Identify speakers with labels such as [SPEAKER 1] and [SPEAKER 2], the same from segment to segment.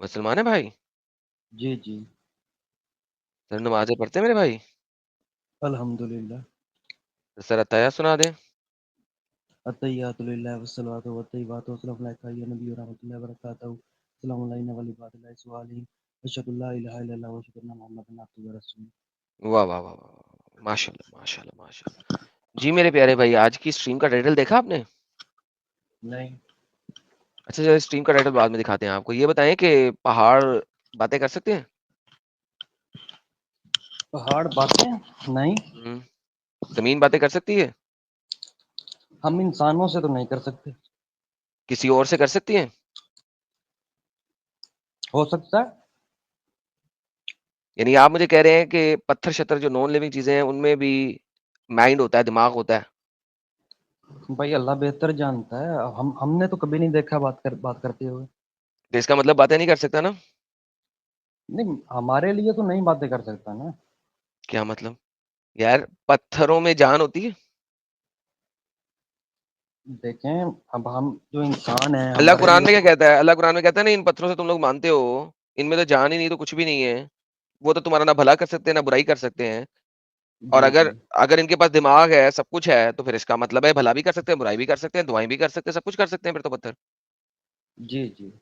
[SPEAKER 1] मुसलमान है भाई?
[SPEAKER 2] जी, जी।
[SPEAKER 1] सर नमाज़ें पढ़ते हैं मेरे भाई?
[SPEAKER 2] अल्हम्दुलिल्लाह।
[SPEAKER 1] तो सर अत्तहियात सुना दें।
[SPEAKER 2] अत्तहियातु लिल्लाहि वस्सलातु वत्तय्यिबातु वस्सलामु अलैका अय्युहन नबिय्यु व रहमतुल्लाहि व बरकातहू। अस्सलामु अलैना व अला इबादिल्लाहि स्वालिहीन। अशहदु अल्ला इलाहा इल्लल्लाह व अशहदु अन्ना मुहम्मदन अब्दुहु व रसूलुहु।
[SPEAKER 1] वाह, वाह, वाह, वाह, वाह! माशाअल्लाह, माशाअल्लाह, माशाअल्लाह। जी मेरे प्यारे भाई, आज की स्ट्रीम का टाइटल देखा आपने?
[SPEAKER 2] नहीं,
[SPEAKER 1] अच्छा चलो स्ट्रीम का टाइटल बाद में दिखाते हैं आपको। ये बताएँ कि पहाड़ बातें कर सकते हैं?
[SPEAKER 2] पहाड़ बातें? नहीं,
[SPEAKER 1] हुँ। ज़मीन बातें कर सकती है?
[SPEAKER 2] हम इंसानों से तो नहीं कर सकते।
[SPEAKER 1] किसी और से कर सकती हैं?
[SPEAKER 2] हो सकता है।
[SPEAKER 1] यानी आप मुझे कह रहे हैं कि पत्थर-शत्थर जो नॉन लिविंग चीज़ें हैं, उनमें भी माइंड होता है, दिमाग होता है।
[SPEAKER 2] भाई अल्लाह बेहतर जानता है। हमने तो कभी नहीं देखा बात करते हुए।
[SPEAKER 1] तो इसका मतलब बातें नहीं कर सकता ना?
[SPEAKER 2] नहीं, हमारे लिए तो नहीं बातें कर सकता ना।
[SPEAKER 1] क्या मतलब? यार पत्थरों में जान होती है?
[SPEAKER 2] देखें, अब हम जो इंसान हैं
[SPEAKER 1] अल्लाह
[SPEAKER 2] हमारे
[SPEAKER 1] कुरान
[SPEAKER 2] लिए
[SPEAKER 1] में क्या
[SPEAKER 2] तो
[SPEAKER 1] कहता है? अल्लाह कुरान में कहता है ना इन पत्थरों से तुम लोग मानते हो, इनमें तो जान ही नहीं तो कुछ भी नहीं है। वो तो तुम्हारा ना भला कर सकते हैं, ना बुराई कर सकते हैं। और
[SPEAKER 2] जी,
[SPEAKER 1] अगर
[SPEAKER 2] जी।
[SPEAKER 1] अगर इनके पास दिमाग है, सब कुछ है, तो फिर इसका मतलब है भला भी कर सकते हैं, बुराई भी कर सकते हैं, दुआएँ भी कर सकते हैं, सब कुछ कर सकते हैं फिर तो पत्थर।
[SPEAKER 2] जी, जी।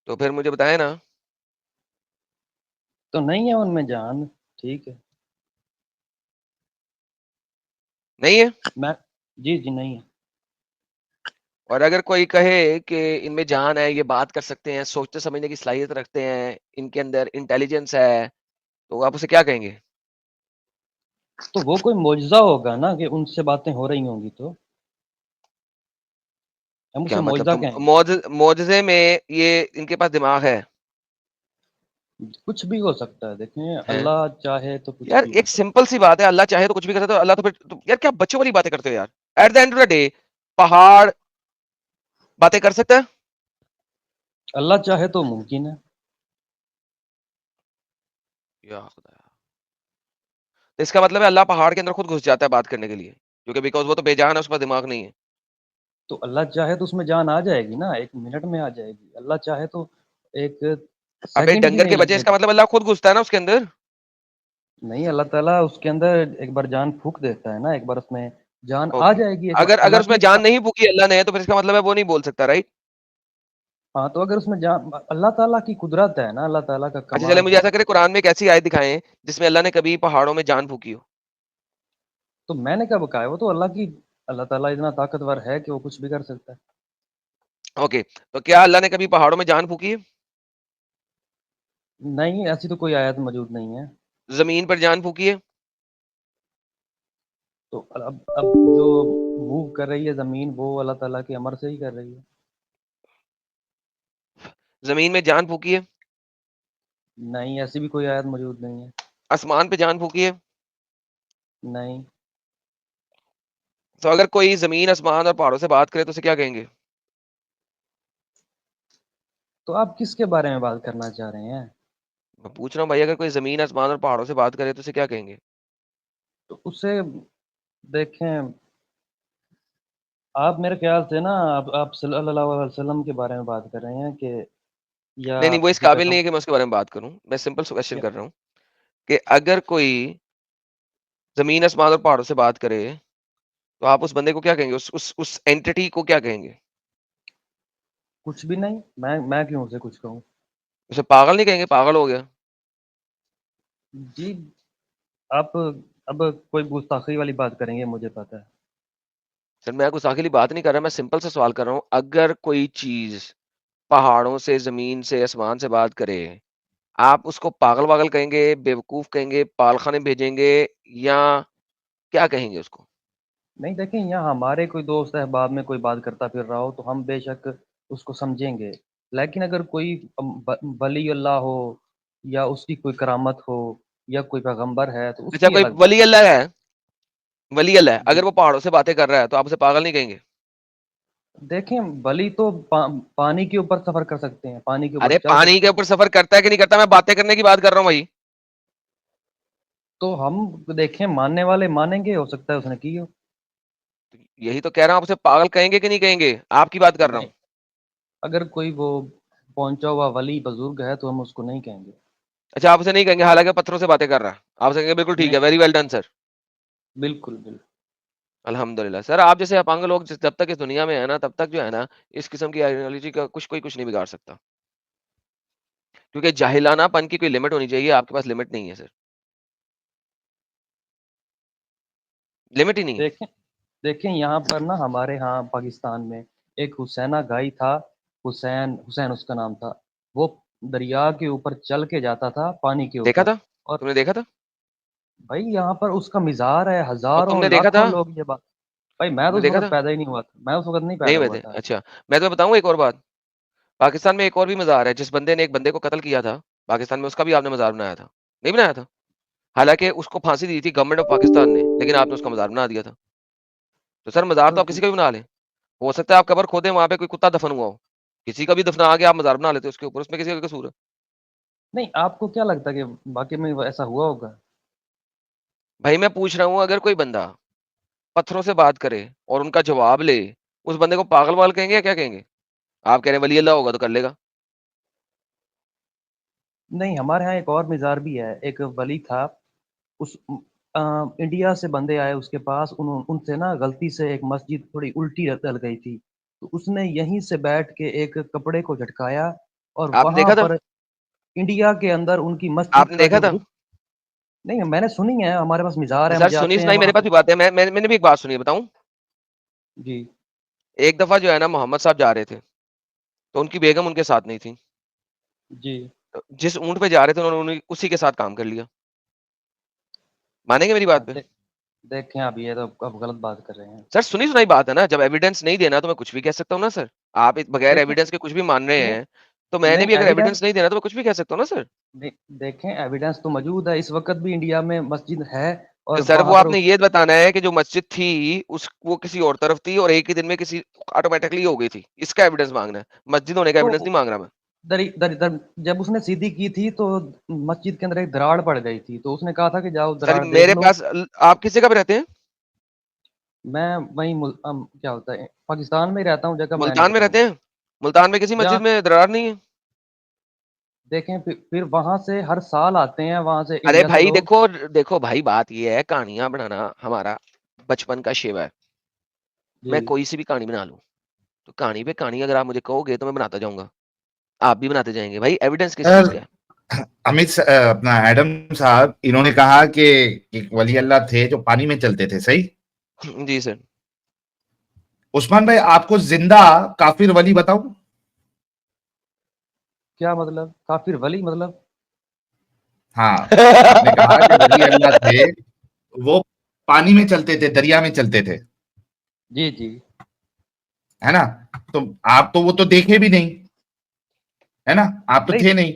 [SPEAKER 1] तो फिर मुझे बताएँ ना,
[SPEAKER 2] तो नहीं है उनमें जान, ठीक है।
[SPEAKER 1] नहीं है?
[SPEAKER 2] मैं जी, जी, नहीं है।
[SPEAKER 1] और अगर कोई कहे कि इनमें जान है, ये बात कर सकते हैं, सोचते समझने की सलाहियत रखते हैं, इनके अंदर इंटेलिजेंस है, तो आप उसे क्या कहेंगे?
[SPEAKER 2] तो वो कोई मौजज़ा होगा ना कि उनसे बातें हो रही होंगी तो, हम उसे
[SPEAKER 1] क्या मतलब
[SPEAKER 2] मौजज़ा
[SPEAKER 1] तुम
[SPEAKER 2] कहेंगे।
[SPEAKER 1] मौजज़े में ये इनके पास दिमाग है,
[SPEAKER 2] कुछ भी हो सकता है, देखें
[SPEAKER 1] हैं?
[SPEAKER 2] अल्लाह चाहे तो कुछ
[SPEAKER 1] यार
[SPEAKER 2] भी हो
[SPEAKER 1] एक
[SPEAKER 2] सकता
[SPEAKER 1] सिंपल सी बात है, अल्लाह चाहे तो कुछ भी कर सकता है, अल्लाह तो फिर तो यार क्या बच्चों वाली बातें करते हो यार? At the end of the day पहाड़ बातें कर सकता है?
[SPEAKER 2] है। अल्लाह चाहे तो मुमकिन है।
[SPEAKER 1] या खुदाया! तो इसका मतलब है अल्लाह पहाड़ के अंदर खुद घुस जाता है बात करने के लिए, क्योंकि बिकॉज़ वो तो बेजान है, उसके पास दिमाग नहीं है।
[SPEAKER 2] तो अल्लाह चाहे तो उसमें जान आ जाएगी ना, 1 मिनट में आ जाएगी। अल्लाह चाहे तो 1
[SPEAKER 1] अबे
[SPEAKER 2] सेकंड भी
[SPEAKER 1] डंगर
[SPEAKER 2] नहीं
[SPEAKER 1] के बच्चे, इसका
[SPEAKER 2] लगेगा।
[SPEAKER 1] मतलब अल्लाह खुद घुसता है ना उसके अंदर।
[SPEAKER 2] नहीं, अल्लाह ताला उसके अंदर एक बार जान फूँक देता है ना, एक बार उसमें जान आ
[SPEAKER 1] ओके।
[SPEAKER 2] जाएगी एक बार
[SPEAKER 1] अगर अगर
[SPEAKER 2] अल्लाह
[SPEAKER 1] उसमें
[SPEAKER 2] की
[SPEAKER 1] जान नहीं फूँकी अल्लाह ने, तो फिर इसका मतलब है वो नहीं बोल सकता, राइट?
[SPEAKER 2] हाँ, तो अगर उसमें जान अल्लाह ताला की कुदरत है ना, अल्लाह ताला का
[SPEAKER 1] अच्छा चले
[SPEAKER 2] कमाल
[SPEAKER 1] मुझे
[SPEAKER 2] है।
[SPEAKER 1] ऐसा करें कुरान में एक ऐसी आयत दिखाएँ, जिसमें अल्लाह ने कभी पहाड़ों में जान फूँकी हो।
[SPEAKER 2] तो मैंने कब कहा है, वो तो अल्लाह ताला इतना ताकतवर है कि वो कुछ भी कर सकता है।
[SPEAKER 1] ओके, तो क्या अल्लाह ने कभी पहाड़ों में जान फूँकी है?
[SPEAKER 2] नहीं, ऐसी तो कोई आयत मौजूद नहीं है।
[SPEAKER 1] ज़मीन पर जान फूँकी है?
[SPEAKER 2] तो अब जो मूव कर रही है ज़मीन वो अल्लाह ताला के अमर से ही कर रही है।
[SPEAKER 1] ज़मीन में जान फूँकी है?
[SPEAKER 2] नहीं, ऐसी भी कोई आयत मौजूद नहीं है।
[SPEAKER 1] आसमान पे जान फूँकी है?
[SPEAKER 2] नहीं,
[SPEAKER 1] तो अगर कोई ज़मीन, आसमान और पहाड़ों से बात करे तो उसे क्या कहेंगे?
[SPEAKER 2] तो आप किसके बारे में बात करना चाह रहे हैं?
[SPEAKER 1] मैं पूछ रहा हूँ भाई, अगर कोई ज़मीन, आसमान और पहाड़ों से बात करे तो उसे क्या कहेंगे?
[SPEAKER 2] तो उसे देखें, आप मेरे ख़्याल से ना आप सल्लल्लाहु अलैहि वसल्लम के बारे में बात कर रहे हैं कि या
[SPEAKER 1] नहीं, नहीं, वो इस
[SPEAKER 2] किसी
[SPEAKER 1] काबिल नहीं
[SPEAKER 2] पैगम
[SPEAKER 1] है कि मैं उसके बारे में बात करूँ। मैं सिंपल सा क्वेश्चन
[SPEAKER 2] या
[SPEAKER 1] कर रहा हूँ कि अगर कोई ज़मीन, आसमान और पहाड़ों से बात करे, तो आप उस बंदे को क्या कहेंगे? उस एंटिटी को क्या कहेंगे?
[SPEAKER 2] कुछ भी नहीं, मैं क्यों उसे कुछ कहूँ?
[SPEAKER 1] उसे पागल नहीं कहेंगे, पागल हो गया।
[SPEAKER 2] जी, आप अब कोई गुस्ताखी वाली बात करेंगे मुझे पता है।
[SPEAKER 1] सर मैं गुस्ताखी वाली बात नहीं कर रहा, मैं सिंपल सा सवाल कर रहा हूँ, अगर कोई चीज़ पहाड़ों से, ज़मीन से, आसमान से बात करे, आप उसको पागल-वागल कहेंगे, बेवकूफ़ कहेंगे, पागलखाने भेजेंगे या क्या कहेंगे उसको?
[SPEAKER 2] नहीं देखें, यहाँ हमारे कोई दोस्त अहबाब में कोई बात करता फिर रहा हो तो हम बेशक उसको समझेंगे। लेकिन अगर कोई वली अल्लाह हो या उसकी कोई करामत हो या कोई पैगंबर है तो
[SPEAKER 1] अच्छा
[SPEAKER 2] उसकी
[SPEAKER 1] कोई
[SPEAKER 2] अलग
[SPEAKER 1] वली
[SPEAKER 2] बात है।
[SPEAKER 1] अल्लाह है, वली अल्लाह है,
[SPEAKER 2] जी,
[SPEAKER 1] अगर वो पहाड़ों से बातें कर रहा है, तो आप उसे पागल नहीं कहेंगे?
[SPEAKER 2] देखें वली तो पानी के ऊपर सफ़र कर सकते हैं, पानी के ऊपर
[SPEAKER 1] अरे
[SPEAKER 2] चल
[SPEAKER 1] पानी
[SPEAKER 2] सकते
[SPEAKER 1] के
[SPEAKER 2] हैं।
[SPEAKER 1] ऊपर सफ़र करता है कि नहीं करता, मैं बातें करने की बात कर रहा हूँ भाई।
[SPEAKER 2] तो हम देखें मानने वाले मानेंगे, हो सकता है उसने की हो।
[SPEAKER 1] यही तो कह रहा हूँ, आप उसे पागल कहेंगे कि नहीं कहेंगे? आपकी बात कर रहा
[SPEAKER 2] नहीं,
[SPEAKER 1] हूँ।
[SPEAKER 2] अगर कोई वो पहुंचा हुआ वली बुजुर्ग है तो हम उसको नहीं कहेंगे।
[SPEAKER 1] अच्छा, आप उसे नहीं कहेंगे, हालांकि पत्थरों से बातें कर रहा है, आप उसे कहेंगे बिल्कुल ठीक
[SPEAKER 2] नहीं,
[SPEAKER 1] है, वेरी वेल डन सर।
[SPEAKER 2] बिल्कुल बिल्कुल।
[SPEAKER 1] अल्हम्दुलिल्लाह सर, आप जैसे अपांग लोग जब तक इस दुनिया में है ना, तब तक जो है ना, इस किस्म की आइडियोलॉजी का कुछ नहीं बिगाड़ सकता, क्योंकि जाहिलानापन की कोई लिमिट होनी चाहिए, आपके पास लिमिट नहीं है सर, लिमिट ही नहीं है।
[SPEAKER 2] देखें देखें यहाँ पर ना हमारे यहाँ पाकिस्तान में एक हुसैना गाई था। हुसैन हुसैन उसका नाम था। वो दरिया के ऊपर चल के जाता था, पानी के
[SPEAKER 1] देखा
[SPEAKER 2] ऊपर।
[SPEAKER 1] था,
[SPEAKER 2] और
[SPEAKER 1] तुमने देखा था,
[SPEAKER 2] भाई यहाँ पर उसका मिज़ार है,
[SPEAKER 1] और
[SPEAKER 2] हजारों
[SPEAKER 1] तुमने देखा था,
[SPEAKER 2] लाखों लोग ये बात। भाई मैं तो
[SPEAKER 1] तुमने
[SPEAKER 2] उस
[SPEAKER 1] देखा
[SPEAKER 2] वक्त
[SPEAKER 1] था,
[SPEAKER 2] पैदा ही नहीं हुआ था, मैं उस वक्त नहीं
[SPEAKER 1] नहीं
[SPEAKER 2] पैदा
[SPEAKER 1] हुए
[SPEAKER 2] हुआ
[SPEAKER 1] थे,
[SPEAKER 2] था।
[SPEAKER 1] अच्छा। मैं तुम्हें बताऊं एक और बात, पाकिस्तान में एक और भी मज़ार है, जिस बंदे ने एक बंदे को कत्ल किया था, पाकिस्तान में, उसका भी आपने मज़ार बनाया था, नहीं बनाया था? हालाँकि उसको फांसी दी थी गवर्नमेंट ऑफ पाकिस्तान ने, लेकिन आपने उसका मज़ार बना दिया था। तो सर मज़ार तो
[SPEAKER 2] तो
[SPEAKER 1] आप किसी का भी बना लें, हो सकता है आप कब्र खोदें, वहाँ पे कोई कुत्ता दफ़न हुआ हो, किसी का भी दफ़ना के आप मज़ार बना लेते हो उसके ऊपर, उसमें किसी का कसूर है?
[SPEAKER 2] नहीं, आपको क्या लगता है कि वाकई में ऐसा हुआ होगा?
[SPEAKER 1] भाई मैं पूछ रहा हूँ, अगर कोई बंदा पत्थरों से बात करे और उनका जवाब ले, उस बंदे को पागल-वागल कहेंगे या क्या कहेंगे? आप कह रहे हैं वली अल्लाह होगा तो कर लेगा।
[SPEAKER 2] नहीं, हमारे यहाँ एक और मिज़ार भी है। एक वली था, उस इंडिया से बंदे आए उसके पास, उनसे ना गलती से एक मस्जिद थोड़ी उल्टी डल गई थी। तो उसने यहीं से बैठ के एक कपड़े को झटकाया और
[SPEAKER 1] आपने
[SPEAKER 2] वहाँ
[SPEAKER 1] देखा था?
[SPEAKER 2] पर इंडिया के अंदर उनकी मस्जिद
[SPEAKER 1] आपने
[SPEAKER 2] का
[SPEAKER 1] देखा
[SPEAKER 2] जो
[SPEAKER 1] था?
[SPEAKER 2] रुख। नहीं, मैंने सुनी है, हमारे पास मिज़ार है, हम
[SPEAKER 1] सर
[SPEAKER 2] जाते हैं
[SPEAKER 1] सुनी-सुनाई मेरे
[SPEAKER 2] वहाँ
[SPEAKER 1] पास
[SPEAKER 2] पे।
[SPEAKER 1] भी बात है, मैंने भी एक बात सुनी है, बताऊँ?
[SPEAKER 2] जी,
[SPEAKER 1] एक दफ़ा जो है ना मोहम्मद साहब जा रहे थे, तो उनकी बेगम उनके साथ नहीं थी।
[SPEAKER 2] जी।
[SPEAKER 1] तो जिस ऊँट पे जा रहे थे उन्होंने उसी के साथ काम कर लिया। मानेंगे मेरी बात पे?
[SPEAKER 2] दे देखें, आप ये तो अब गलत बात कर रहे हैं।
[SPEAKER 1] सर सुनी-सुनाई बात है ना, जब एविडेंस नहीं देना तो मैं कुछ भी कह सकता हूँ ना सर। आप बगैर
[SPEAKER 2] देखें,
[SPEAKER 1] एविडेंस के कुछ भी मान रहे
[SPEAKER 2] नहीं,
[SPEAKER 1] हैं, तो मैंने
[SPEAKER 2] नहीं
[SPEAKER 1] भी अगर
[SPEAKER 2] एविडेंस।
[SPEAKER 1] एविडेंस नहीं देना तो मैं कुछ भी कह सकता हूँ ना सर।
[SPEAKER 2] देखें, एविडेंस तो मौजूद है, इस वक़्त भी इंडिया में मस्जिद है
[SPEAKER 1] तो
[SPEAKER 2] और
[SPEAKER 1] सर वो
[SPEAKER 2] वहाँ पर
[SPEAKER 1] आपने
[SPEAKER 2] उस।
[SPEAKER 1] ये बताना है कि जो मस्जिद थी उस वो किसी और तरफ थी और एक ही दिन में किसी ऑटोमैटिकली हो गई थी। इसका एविडेंस माँगना है। मस्जिद होने का
[SPEAKER 2] तो
[SPEAKER 1] एविडेंस नहीं माँग रहा मैं।
[SPEAKER 2] दरी दर दर जब उसने सीधी की थी तो मस्जिद के अंदर एक दरार पड़ गई थी, तो उसने कहा था कि जाओ
[SPEAKER 1] सर
[SPEAKER 2] दरार देख
[SPEAKER 1] मेरे
[SPEAKER 2] लो।
[SPEAKER 1] पास आप किस जगह पे रहते हैं?
[SPEAKER 2] मैं वहीं क्या होता है, पाकिस्तान में ही रहता हूँ, जगह मैं नहीं
[SPEAKER 1] मुल्तान में रहते
[SPEAKER 2] बताऊँगा।
[SPEAKER 1] हैं? मुल्तान में किसी मस्जिद
[SPEAKER 2] जहाँ
[SPEAKER 1] में दरार नहीं है?
[SPEAKER 2] देखें, फिर वहाँ से हर साल आते हैं, वहाँ से
[SPEAKER 1] अरे
[SPEAKER 2] इंडिया से
[SPEAKER 1] भाई
[SPEAKER 2] लोग।
[SPEAKER 1] देखो देखो भाई बात ये है, कहानियाँ बनाना हमारा बचपन का शेवा है।
[SPEAKER 2] जी।
[SPEAKER 1] मैं कोई सी भी कहानी बना लूँ, तो कहानी पे कहानी अगर आप मुझे कहोगे तो मैं बनाता जाऊँगा। आप भी बनाते जाएँगे। भाई एविडेंस किस चीज़ का
[SPEAKER 3] सर
[SPEAKER 1] है?
[SPEAKER 3] अपना एडम साहब इन्होंने कहा कि एक वली अल्लाह थे जो पानी में चलते थे, सही?
[SPEAKER 1] जी सर।
[SPEAKER 3] उस्मान भाई आपको जिंदा काफिर वली बताऊं?
[SPEAKER 2] क्या मतलब? काफ़िर वली मतलब?
[SPEAKER 3] हाँ, आपने कहा कि वली अल्लाह थे, वो पानी में चलते थे, दरिया में चलते थे,
[SPEAKER 2] जी, जी।
[SPEAKER 3] है ना? तो आप तो वो तो देखे भी नहीं, है ना? आप तो
[SPEAKER 2] नहीं,
[SPEAKER 3] थे नहीं।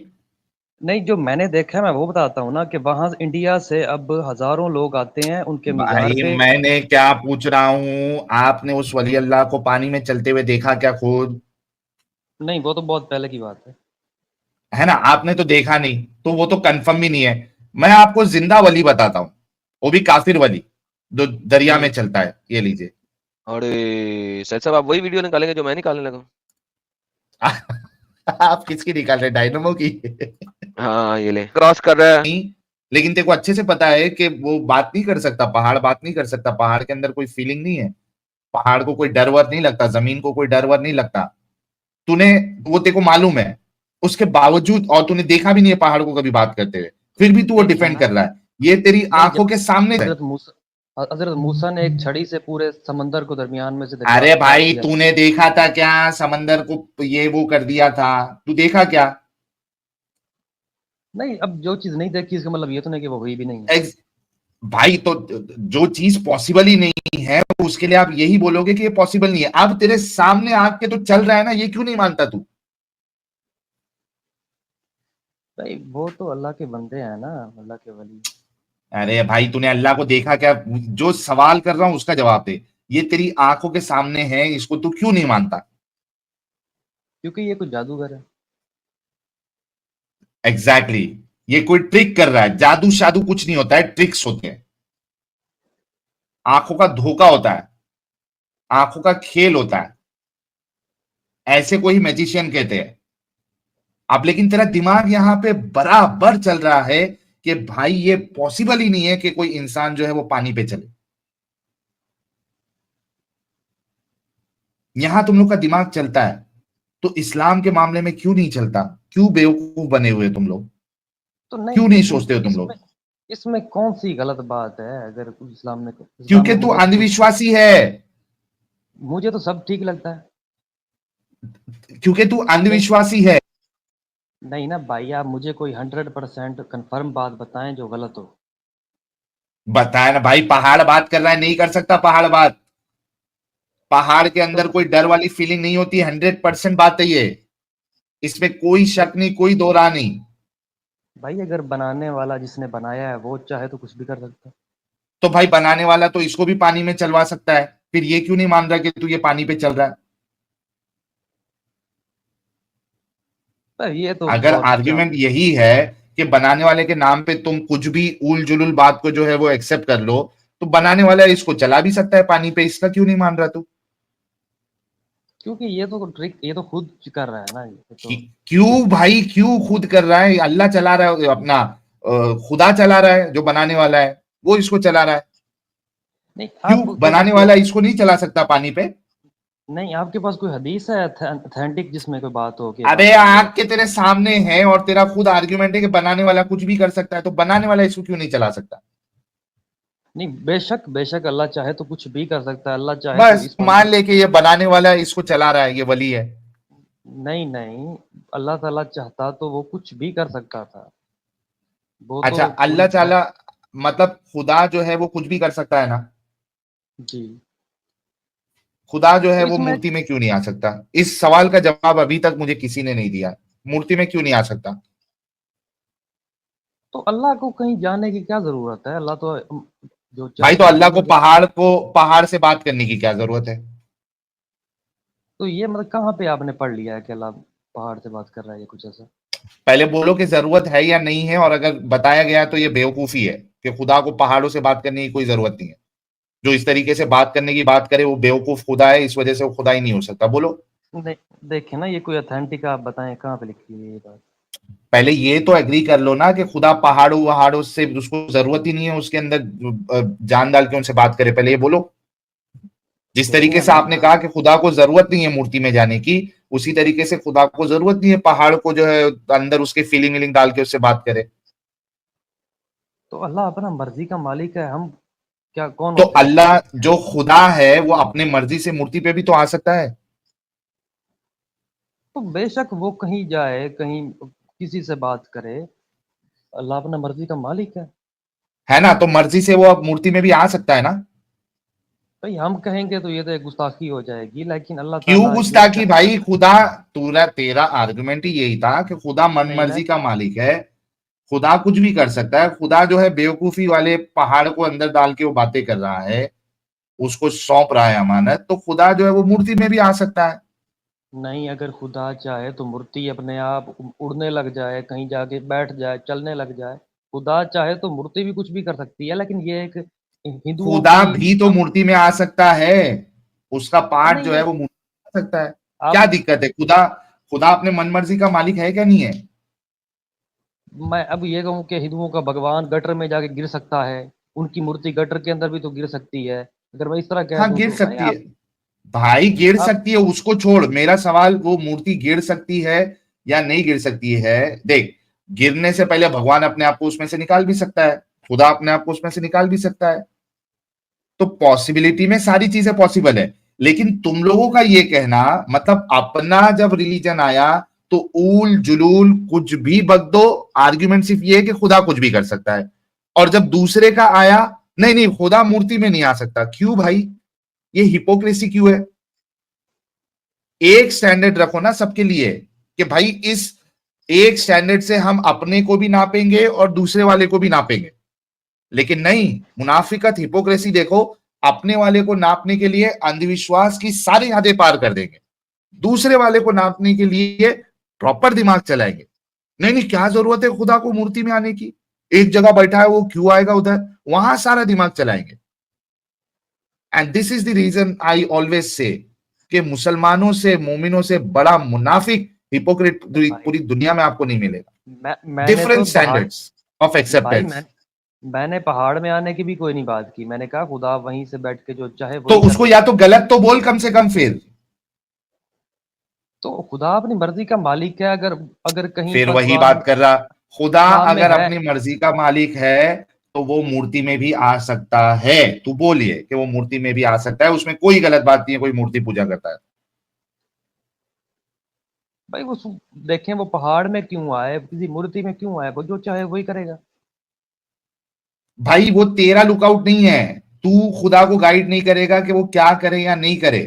[SPEAKER 2] नहीं, जो मैंने देखा है मैं वो बताता हूँ ना, कि वहाँ इंडिया से अब हज़ारों लोग आते हैं उनके मज़ार
[SPEAKER 3] भाई
[SPEAKER 2] पे।
[SPEAKER 3] मैंने क्या पूछ रहा हूं, आपने उस वली अल्लाह को पानी में चलते हुए देखा क्या खुद?
[SPEAKER 2] नहीं, वो तो बहुत पहले की बात है।
[SPEAKER 3] है ना? आपने तो देखा नहीं, तो वो तो कंफर्म भी नहीं है। मैं आपको जिंदा वली बताता हूं, वो भी काफिर वली, जो दरिया में
[SPEAKER 2] जी।
[SPEAKER 3] चलता है, ये लीजिए।
[SPEAKER 1] अरे! सैयद साहब आप वही वीडियो निकालेंगे जो मैं निकालने लगा हूँ?
[SPEAKER 3] आप किसकी निकाल रहे, डायनमो की?
[SPEAKER 1] हाँ, ये ले क्रॉस कर रहा है।
[SPEAKER 3] नहीं, लेकिन तेको अच्छे से पता है कि वो बात नहीं कर सकता, पहाड़ बात नहीं कर सकता, पहाड़ के अंदर कोई फीलिंग नहीं है, पहाड़ को कोई डर वर नहीं लगता, जमीन को कोई डर वर नहीं लगता। तूने वो तेको मालूम है, उसके बावजूद, और तूने देखा भी नहीं है पहाड़ को कभी बात करते हुए, फिर भी तू वो
[SPEAKER 2] देखिए
[SPEAKER 3] डिफेंड
[SPEAKER 2] ना।
[SPEAKER 3] कर रहा है। ये तेरी
[SPEAKER 2] नहीं,
[SPEAKER 3] आंखों
[SPEAKER 2] जब
[SPEAKER 3] के सामने है।
[SPEAKER 2] हज़रत मूसा ने एक छड़ी से पूरे समंदर को दरमियान में से दरिया
[SPEAKER 3] अरे
[SPEAKER 2] को पार
[SPEAKER 3] भाई
[SPEAKER 2] किया था।
[SPEAKER 3] तूने देखा था क्या समंदर को, ये वो कर दिया था, तू देखा क्या?
[SPEAKER 2] नहीं, अब जो चीज़ नहीं देखी इसका मतलब ये तो नहीं कि वो हुई भी नहीं है।
[SPEAKER 3] एग्ज, भाई तो जो चीज पॉसिबल ही नहीं है उसके लिए आप यही बोलोगे कि ये पॉसिबल नहीं है। अब तेरे सामने आग के तो चल रहा है ना, ये क्यों नहीं मानता तू?
[SPEAKER 2] भाई वो तो अल्लाह के बंदे हैं ना, अल्लाह के वली।
[SPEAKER 3] अरे भाई तूने अल्लाह को देखा क्या? जो सवाल कर रहा हूं उसका जवाब दे। ये तेरी आंखों के सामने है, इसको तू क्यों नहीं मानता?
[SPEAKER 2] क्योंकि ये कुछ जादूगर है।
[SPEAKER 3] Exactly exactly. ये कोई ट्रिक कर रहा है। जादू शादू कुछ नहीं होता है, ट्रिक्स होते हैं, आंखों का धोखा होता है, आंखों का खेल होता है, ऐसे कोई मैजिशियन कहते हैं। अब लेकिन तेरा दिमाग यहां पे बराबर चल रहा है कि भाई ये पॉसिबल ही नहीं है कि कोई इंसान जो है वो पानी पे चले। यहां तुम लोग का दिमाग चलता है, तो इस्लाम के मामले में क्यों नहीं चलता? क्यों बेवकूफ बने हुए तुम लोग?
[SPEAKER 2] तो नहीं,
[SPEAKER 3] क्यों नहीं सोचते हो तुम
[SPEAKER 2] इसमें
[SPEAKER 3] लोग?
[SPEAKER 2] इसमें कौन सी गलत बात है? अगर इस्लाम
[SPEAKER 3] क्योंकि
[SPEAKER 2] में
[SPEAKER 3] तू
[SPEAKER 2] मुझे तो कुछ
[SPEAKER 3] अंधविश्वासी है।
[SPEAKER 2] मुझे तो सब ठीक लगता है।
[SPEAKER 3] क्योंकि तू
[SPEAKER 2] नहीं,
[SPEAKER 3] अंधविश्वासी है।
[SPEAKER 2] नहीं ना भाई, आप मुझे कोई 100% कंफर्म बात बताएं जो गलत हो।
[SPEAKER 3] बताया ना भाई, पहाड़ बात कर रहा है, नहीं कर सकता पहाड़ बात। पहाड़ के
[SPEAKER 2] तो
[SPEAKER 3] अंदर कोई डर वाली फीलिंग नहीं होती, 100% बात है ये। इसमें कोई
[SPEAKER 2] भाई
[SPEAKER 3] शक नहीं, कोई दो राह नहीं।
[SPEAKER 2] भाई अगर बनाने वाला जिसने बनाया है वो चाहे तो कुछ भी कर सकता है।
[SPEAKER 3] तो भाई बनाने वाला तो इसको भी पानी में चलवा सकता है, फिर ये क्यों नहीं मान रहा कि तू ये पानी पे चल रहा है?
[SPEAKER 2] पर ये तो
[SPEAKER 3] अगर
[SPEAKER 2] बहुत
[SPEAKER 3] आर्ग्यूमेंट यही है कि बनाने वाले के नाम पे तुम कुछ भी उल जुलूल बात को जो है वो एक्सेप्ट कर लो, तो बनाने वाला इसको चला भी सकता है पानी पे, इसका क्यों नहीं मान रहा तू?
[SPEAKER 2] क्योंकि ये तो खुद कर रहा है ना, ये तो।
[SPEAKER 3] क्यों भाई, क्यों खुद कर रहा है? अल्लाह चला रहा है अपना, खुदा चला रहा है, जो बनाने वाला है वो इसको चला रहा है।
[SPEAKER 2] नहीं,
[SPEAKER 3] क्यों
[SPEAKER 2] आप कोई
[SPEAKER 3] बनाने वाला इसको नहीं चला सकता पानी पे?
[SPEAKER 2] नहीं, आपके पास कोई हदीस है ऑथेंटिक जिसमें कोई बात हो कि
[SPEAKER 3] अबे
[SPEAKER 2] बाकी ये?
[SPEAKER 3] आग के तेरे सामने है और तेरा खुद आर्ग्यूमेंट है कि बनाने वाला कुछ भी कर सकता है, तो बनाने वाला इसको क्यों नहीं चला सकता?
[SPEAKER 2] नहीं, बेशक बेशक अल्लाह चाहे तो कुछ भी कर सकता है, अल्लाह चाहे तो
[SPEAKER 3] बस
[SPEAKER 2] इस
[SPEAKER 3] मान
[SPEAKER 2] बंदे।
[SPEAKER 3] लेके ये बनाने वाला इसको चला रहा है, ये वली है।
[SPEAKER 2] नहीं नहीं, अल्लाह ताला चाहता तो वो कुछ भी कर सकता था। वो तो
[SPEAKER 3] अच्छा,
[SPEAKER 2] पूरी
[SPEAKER 3] अल्लाह ताला मतलब खुदा जो है वो कुछ भी कर सकता है ना?
[SPEAKER 2] जी।
[SPEAKER 3] खुदा जो है
[SPEAKER 2] तो
[SPEAKER 3] वो
[SPEAKER 2] इसमें
[SPEAKER 3] मूर्ति में क्यों नहीं आ सकता? इस सवाल का जवाब अभी तक मुझे किसी ने नहीं दिया। मूर्ति में क्यों नहीं आ सकता?
[SPEAKER 2] तो अल्लाह को कहीं जाने की क्या जरूरत है? अल्लाह तो जो
[SPEAKER 3] भाई तो
[SPEAKER 2] चाहता है
[SPEAKER 3] अल्लाह
[SPEAKER 2] वो
[SPEAKER 3] को
[SPEAKER 2] कर देता है।
[SPEAKER 3] पहाड़ से बात करने की क्या जरूरत है?
[SPEAKER 2] तो ये मतलब कहाँ पे आपने पढ़ लिया है कि अल्लाह पहाड़ से बात कर रहा है या कुछ ऐसा?
[SPEAKER 3] पहले बोलो कि जरूरत है या नहीं है, और अगर बताया गया तो ये बेवकूफी है कि खुदा को पहाड़ों से बात करने की कोई जरूरत नहीं है। जो इस तरीके से बात करने की बात करे वो बेवकूफ खुदा है, इस वजह से वो खुदा ही नहीं हो सकता। बोलो।
[SPEAKER 2] देखें ना, ये कोई ऑथेंटिक आप बताएं कहाँ पे लिखी हुई है ये बात?
[SPEAKER 3] पहले ये तो एग्री कर लो ना कि खुदा पहाड़ों वहाड़ों से उसको जरूरत ही नहीं है उसके अंदर जान डाल के उनसे बात करे, पहले ये बोलो। जिस
[SPEAKER 2] देखें
[SPEAKER 3] तरीके से
[SPEAKER 2] अल्लाह
[SPEAKER 3] आपने
[SPEAKER 2] ताला
[SPEAKER 3] कहा कि खुदा को जरूरत नहीं है मूर्ति में जाने की, उसी तरीके से खुदा को जरूरत नहीं है पहाड़ को जो है अंदर उसके फीलिंग वीलिंग डाल के उससे बात करे।
[SPEAKER 2] तो अल्लाह अपना मर्जी का मालिक है, हम क्या कौन
[SPEAKER 3] तो
[SPEAKER 2] होते हैं
[SPEAKER 3] अल्लाह
[SPEAKER 2] उसके?
[SPEAKER 3] जो खुदा है वो अपने मर्जी से मूर्ति पे भी तो आ सकता है।
[SPEAKER 2] तो बेशक वो कहीं जाए, कहीं किसी से बात करे, अल्लाह अपना मर्जी का मालिक
[SPEAKER 3] है ना? तो मर्जी से वो अब मूर्ति में भी आ सकता है ना?
[SPEAKER 2] भाई हम कहेंगे तो ये तो एक गुस्ताखी हो जाएगी, लेकिन अल्लाह
[SPEAKER 3] क्यों
[SPEAKER 2] ताला ये
[SPEAKER 3] गुस्ताखी
[SPEAKER 2] चाह
[SPEAKER 3] भाई? खुदा, पूरा तेरा आर्गुमेंट ही यही था कि खुदा मन
[SPEAKER 2] नहीं ना।
[SPEAKER 3] मर्जी का मालिक है, खुदा कुछ भी कर सकता है। खुदा जो है बेवकूफी वाले पहाड़ को अंदर डाल के वो बातें कर रहा है, उसको सौंप रहा है अमानत, तो खुदा जो है वो मूर्ति में भी आ सकता है।
[SPEAKER 2] नहीं, अगर खुदा चाहे तो मूर्ति अपने आप उड़ने लग जाए, कहीं जाके बैठ जाए, चलने लग जाए। खुदा चाहे तो मूर्ति भी कुछ भी कर सकती है, लेकिन ये एक हिंदुओं
[SPEAKER 3] खुदा
[SPEAKER 2] की
[SPEAKER 3] भी तो मूर्ति में आ सकता है, उसका पार्ट
[SPEAKER 2] नहीं
[SPEAKER 3] जो है
[SPEAKER 2] है।
[SPEAKER 3] वो मूर्ति में आ सकता है। क्या
[SPEAKER 2] आप
[SPEAKER 3] दिक्कत है? खुदा खुदा अपने मन मर्जी का मालिक है क्या? नहीं है?
[SPEAKER 2] मैं अब ये कहूँ कि हिंदुओं का भगवान गटर में जाके गिर सकता है, उनकी मूर्ति गटर के अंदर भी तो गिर सकती है। अगर मैं इस तरह कह
[SPEAKER 3] हाँ
[SPEAKER 2] दूं
[SPEAKER 3] गिर
[SPEAKER 2] तो भाई
[SPEAKER 3] सकती है
[SPEAKER 2] आप
[SPEAKER 3] भाई, गिर
[SPEAKER 2] आप
[SPEAKER 3] सकती है, उसको छोड़। मेरा सवाल, वो मूर्ति गिर सकती है या नहीं गिर सकती है? देख, गिरने से पहले भगवान अपने आप को उसमें से निकाल भी सकता है, खुदा अपने आप को उसमें से निकाल भी सकता है। तो पॉसिबिलिटी में सारी चीजें पॉसिबल है। लेकिन तुम लोगों का ये कहना, मतलब अपना जब रिलीजन आया तो ऊल जुलूल कुछ भी बक दो, आर्ग्यूमेंट सिर्फ ये है कि खुदा कुछ भी कर सकता है। और जब दूसरे का आया, नहीं नहीं खुदा मूर्ति में नहीं आ सकता, क्यों भाई? ये हिपोक्रेसी क्यों है? एक स्टैंडर्ड रखो ना सबके लिए कि भाई इस एक स्टैंडर्ड से हम अपने को भी नापेंगे और दूसरे वाले को भी नापेंगे। लेकिन नहीं, मुनाफिकत, हिपोक्रेसी देखो, अपने वाले को नापने के लिए अंधविश्वास की सारी हदें पार कर देंगे, दूसरे वाले को नापने के लिए प्रॉपर दिमाग चलाएंगे। नहीं नहीं, क्या जरूरत है खुदा को मूर्ति में आने की? एक जगह बैठा है वो, क्यों आएगा उधर? वहां सारा दिमाग चलाएंगे। And this is the reason I always say कि मुसलमानों से, मोमिनों से बड़ा मुनाफिक हिपोक्रेट
[SPEAKER 2] भाई
[SPEAKER 3] पूरी दुनिया में आपको नहीं मिलेगा।
[SPEAKER 2] मैंने
[SPEAKER 3] डिफरेंट
[SPEAKER 2] तो पहाड़
[SPEAKER 3] स्टैंडर्ड्स ऑफ
[SPEAKER 2] भाई
[SPEAKER 3] एक्सेप्टेंस।
[SPEAKER 2] मैंने पहाड़ में आने की भी कोई नहीं बात की। मैंने कहा खुदा वहीं से बैठ के जो चाहे
[SPEAKER 3] तो
[SPEAKER 2] वही कर
[SPEAKER 3] उसको
[SPEAKER 2] ले।
[SPEAKER 3] या तो गलत तो बोल कम से कम
[SPEAKER 2] तो खुदा अपनी मर्जी का मालिक है। अगर अगर कहीं
[SPEAKER 3] फिर वही
[SPEAKER 2] बाद
[SPEAKER 3] बात कर रहा, खुदा
[SPEAKER 2] बाद में
[SPEAKER 3] अगर
[SPEAKER 2] है।
[SPEAKER 3] अपनी मर्जी का मालिक है तो वो मूर्ति में भी आ सकता है। तू बोलिए कि वो मूर्ति में भी आ सकता है, उसमें कोई गलत बात नहीं है, कोई मूर्ति पूजा करता है।
[SPEAKER 2] भाई वो देखें वो पहाड़ में क्यों आए, किसी मूर्ति में क्यों आए, वो जो चाहे वही करेगा।
[SPEAKER 3] भाई वो तेरा लुकआउट नहीं है, तू खुदा को गाइड नहीं करेगा कि वो क्या करे या नहीं करे।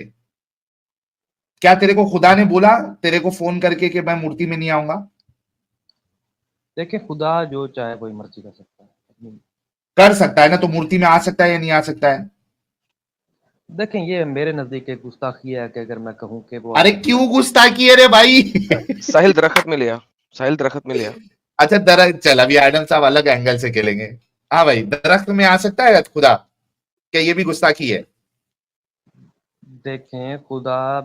[SPEAKER 3] क्या तेरे को खुदा ने बोला तेरे को फोन करके कि मैं मूर्ति में नहीं आऊंगा?
[SPEAKER 2] देखें खुदा जो चाहे वही मर्जी कर सकता है अपनी।
[SPEAKER 3] कर सकता है ना, तो मूर्ति में आ सकता है या नहीं आ सकता है?
[SPEAKER 2] देखें ये मेरे नजदीक एक गुस्ताखी है कि अगर मैं कहूँ कि वो आ
[SPEAKER 3] अरे
[SPEAKER 2] सकता
[SPEAKER 3] क्यों
[SPEAKER 2] है।
[SPEAKER 3] गुस्ताखी है रे भाई?
[SPEAKER 1] साहिल दरख्त में लिया, साहिल दरख्त में लिया।
[SPEAKER 3] अच्छा दरख्त, चल अभी एडम साहब अलग एंगल से खेलेंगे। हाँ भाई, दरख्त में आ सकता है खुदा, क्या ये भी गुस्ताखी है?
[SPEAKER 2] देखें खुदा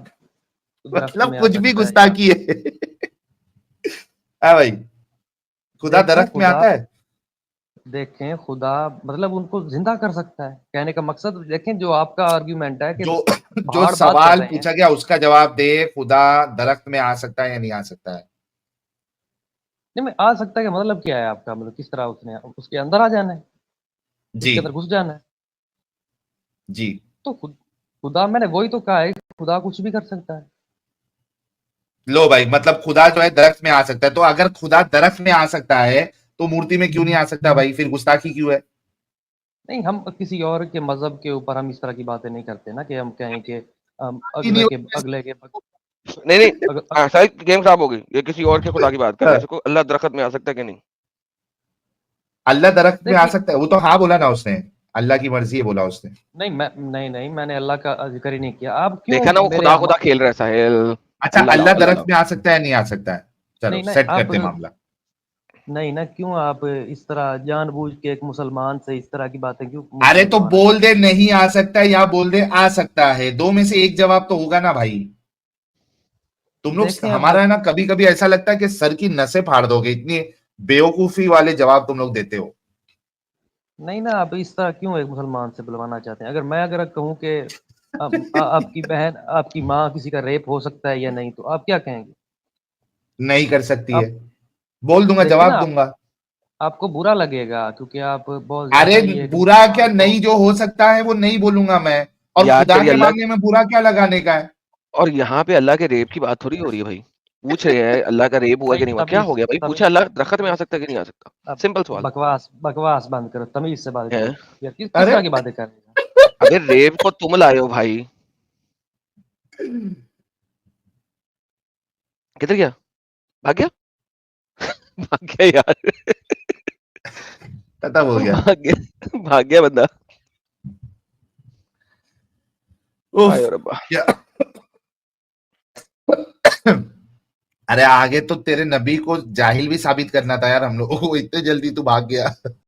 [SPEAKER 2] दरख्त
[SPEAKER 3] मतलब
[SPEAKER 2] में आ
[SPEAKER 3] कुछ भी
[SPEAKER 2] सकता है या
[SPEAKER 3] गुस्ताखी है। हाँ भाई, खुदा
[SPEAKER 2] देखें
[SPEAKER 3] दरख्त में
[SPEAKER 2] खुदा
[SPEAKER 3] आता है?
[SPEAKER 2] देखें खुदा मतलब उनको जिंदा कर सकता है। कहने का मकसद देखें जो आपका आर्ग्यूमेंट है कि
[SPEAKER 3] जो जो
[SPEAKER 2] पहाड़ बात कर
[SPEAKER 3] सवाल
[SPEAKER 2] रहे हैं।
[SPEAKER 3] पूछा गया उसका जवाब दे, खुदा दरख्त में आ सकता है या नहीं आ सकता है?
[SPEAKER 2] नहीं मैं आ सकता है कि मतलब क्या है आपका, मतलब किस तरह उसने उसके अंदर आ जाना है,
[SPEAKER 3] जी
[SPEAKER 2] उसके अंदर घुस जाना है।
[SPEAKER 3] जी।
[SPEAKER 2] तो खुदा मैंने वही तो कहा है कि खुदा कुछ भी कर सकता है।
[SPEAKER 3] लो भाई, मतलब खुदा जो है दरख्त में आ सकता है, तो अगर खुदा दरख्त में आ सकता है तो मूर्ति में क्यों नहीं आ सकता भाई? फिर गुस्ताखी क्यों है?
[SPEAKER 2] नहीं हम किसी और के मजहब के ऊपर हम इस तरह की बातें नहीं करते ना कि हम कहें कि
[SPEAKER 3] नहीं
[SPEAKER 1] नहीं, नहीं।
[SPEAKER 2] अग, अग,
[SPEAKER 1] हाँ, साहिल गेम खराब हो गई। ये किसी और के खुदा की बात कर रहे हैं। इसको अल्लाह दरख्त में आ सकता है कि नहीं?
[SPEAKER 3] अल्लाह दरख्त में आ
[SPEAKER 2] देखिए
[SPEAKER 3] सकता है, वो तो हाँ बोला ना उसने, अल्लाह की मर्जी है बोला उसने।
[SPEAKER 2] नहीं मैंने अल्लाह का जिक्र ही नहीं किया। आप क्यों
[SPEAKER 1] देखा ना, वो
[SPEAKER 2] मेरे
[SPEAKER 1] खुदा खुदा खेल रहा है साहिल।
[SPEAKER 3] अच्छा,
[SPEAKER 1] अल्लाह लाओ,
[SPEAKER 3] अल्लाह
[SPEAKER 1] अल्लाह
[SPEAKER 3] दरख्त
[SPEAKER 1] लाओ।
[SPEAKER 3] में आ सकता है नहीं आ सकता है? चलो
[SPEAKER 2] नहीं नहीं
[SPEAKER 3] सेट
[SPEAKER 2] आप
[SPEAKER 3] करते मामला।
[SPEAKER 2] नहीं ना, क्यों आप इस तरह जानबूझ के एक मुसलमान से इस तरह की बातें क्यों मुंह
[SPEAKER 3] अरे
[SPEAKER 2] पे
[SPEAKER 3] तो
[SPEAKER 2] लगवाना
[SPEAKER 3] बोल
[SPEAKER 2] चाहते
[SPEAKER 3] दे नहीं आ सकता है या बोल दे आ सकता है, दो में से एक जवाब तो होगा ना भाई। तुम
[SPEAKER 2] हैं?
[SPEAKER 3] लोग,
[SPEAKER 2] देखें अब
[SPEAKER 3] हमारा है ना, कभी कभी ऐसा लगता है कि सर की नसें फाड़ दोगे, इतनी बेवकूफी वाले जवाब तुम लोग देते हो।
[SPEAKER 2] नहीं ना, आप इस तरह क्यों एक मुसलमान से बुलवाना चाहते हैं? अगर कहूँ कि आपकी बहन आपकी माँ किसी का रेप हो सकता है या नहीं, तो आप क्या कहेंगे?
[SPEAKER 3] नहीं कर सकती है,
[SPEAKER 2] आप
[SPEAKER 3] बोल दूंगा,
[SPEAKER 2] देखिए ना,
[SPEAKER 3] जवाब दूंगा।
[SPEAKER 2] आपको बुरा लगेगा क्योंकि आप बहुत
[SPEAKER 3] अरे
[SPEAKER 2] ज्यादा ही एक
[SPEAKER 3] बुरा क्या,
[SPEAKER 2] मुसलमान को।
[SPEAKER 3] नहीं जो हो सकता है वो नहीं बोलूंगा मैं। और
[SPEAKER 1] यार
[SPEAKER 3] खुदा
[SPEAKER 1] तेरी
[SPEAKER 3] के
[SPEAKER 1] अल्लाह,
[SPEAKER 3] मामले में बुरा क्या लगाने का है?
[SPEAKER 1] और यहाँ पे अल्लाह के रेप की बात थोड़ी हो रही है भाई। पूछ रहे हैं अल्लाह का रेप हुआ
[SPEAKER 2] भाई
[SPEAKER 1] कि नहीं हुआ, क्या
[SPEAKER 2] तमीज
[SPEAKER 1] हो गया भाई?
[SPEAKER 2] तमीज
[SPEAKER 1] पूछा अल्लाह दरख्त में आ सकता है कि नहीं आ सकता?
[SPEAKER 2] अब
[SPEAKER 1] सिंपल सवाल
[SPEAKER 2] बकवास बकवास बंद करो, तमीज से बात
[SPEAKER 1] है।
[SPEAKER 2] करो। यार किस
[SPEAKER 3] अरे
[SPEAKER 2] तरह की बातें कर रहे हैं?
[SPEAKER 1] अबे रेप को तुम लाए हो भाई। किधर गया? भाग गया? भाग गया यार।
[SPEAKER 3] खत्म हो गया।
[SPEAKER 1] भाग गया, भाग गया बंदा।
[SPEAKER 3] उफ,
[SPEAKER 1] हाय रब्बा।
[SPEAKER 3] क्या। अरे आगे तो तेरे नबी को जाहिल भी साबित करना था यार हम लोगों को, इतने जल्दी तू भाग गया।